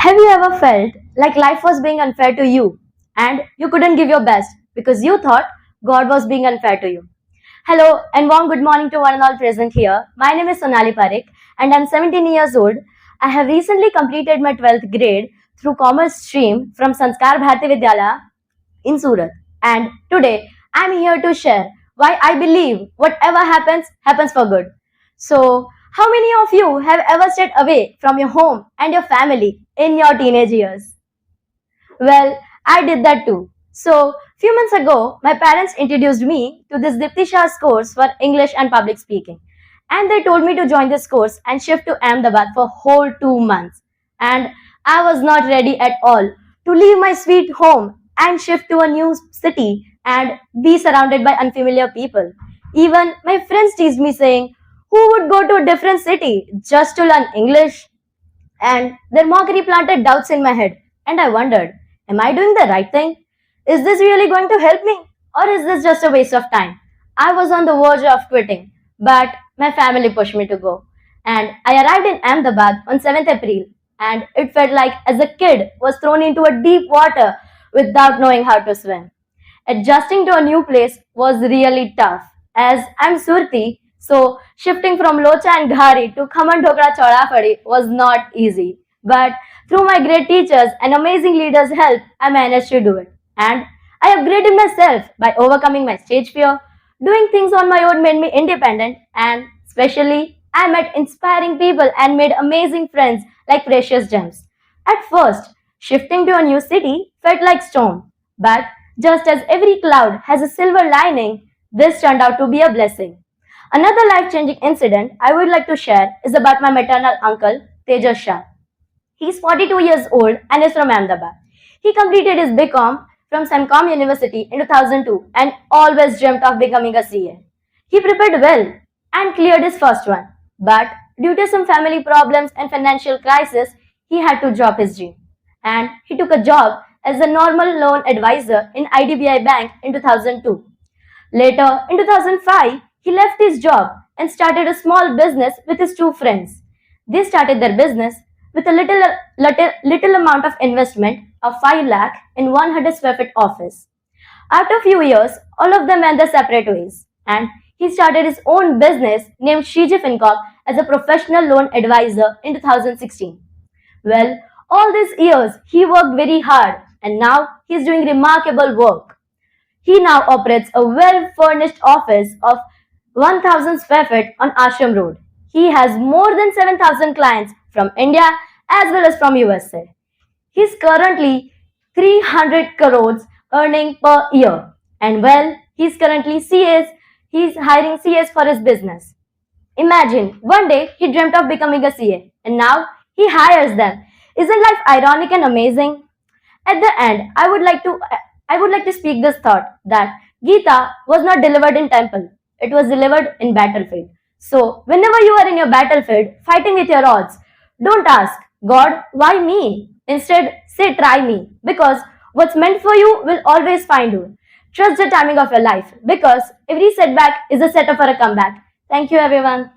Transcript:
Have you ever felt like life was being unfair to you and you couldn't give your best because you thought God was being unfair to you? Hello and warm good morning to one and all present here. My name is Sonali Parekh and I'm 17 years old. I have recently completed my 12th grade through commerce stream from Sanskar Bharati Vidyalaya in Surat. And today I'm here to share why I believe whatever happens, happens for good. So, how many of you have ever stayed away from your home and your family in your teenage years? Well, I did that too. So, few months ago, my parents introduced me to this Dipti Shah's course for English and public speaking. And they told me to join this course and shift to Ahmedabad for whole 2 months. And I was not ready at all to leave my sweet home and shift to a new city and be surrounded by unfamiliar people. Even my friends teased me saying, who would go to a different city just to learn English? And their mockery planted doubts in my head, and I wondered, am I doing the right thing? Is this really going to help me? Or is this just a waste of time? I was on the verge of quitting, but my family pushed me to go. And I arrived in Ahmedabad on 7th April, and it felt like as a kid was thrown into a deep water without knowing how to swim. Adjusting to a new place was really tough, as I'm Surti, so shifting from Locha and Ghari to Khaman Dhokla Chaudapadi was not easy. But through my great teachers and amazing leaders' help, I managed to do it. And I upgraded myself by overcoming my stage fear. Doing things on my own made me independent, and especially I met inspiring people and made amazing friends like precious gems. At first, shifting to a new city felt like storm, but just as every cloud has a silver lining, this turned out to be a blessing. Another life-changing incident I would like to share is about my maternal uncle, Tejas Shah. He's 42 years old and is from Ahmedabad. He completed his BCom from Semcom University in 2002 and always dreamt of becoming a CA. He prepared well and cleared his first one, but due to some family problems and financial crisis, he had to drop his dream. And he took a job as a normal loan advisor in IDBI Bank in 2002. Later, in 2005, he left his job and started a small business with his two friends. They started their business with a little amount of investment of 5 lakh in 100 square feet office. After a few years, all of them went their separate ways, and he started his own business named Shiji FinCorp as a professional loan advisor in 2016. Well, all these years he worked very hard, and now he is doing remarkable work. He now operates a well-furnished office of 1000 square feet on Ashram Road. He has more than 7000 clients from India as well as from USA. He's currently 300 crores earning per year. And well, he's currently CAs, he's hiring CAs for his business. Imagine, one day he dreamt of becoming a CA and now he hires them. Isn't life ironic and amazing? At the end, I would like to speak this thought that Gita was not delivered in temple. It was delivered in battlefield. So, whenever you are in your battlefield, fighting with your odds, don't ask, God, why me? Instead, say, try me. Because what's meant for you will always find you. Trust the timing of your life. Because every setback is a setup for a comeback. Thank you, everyone.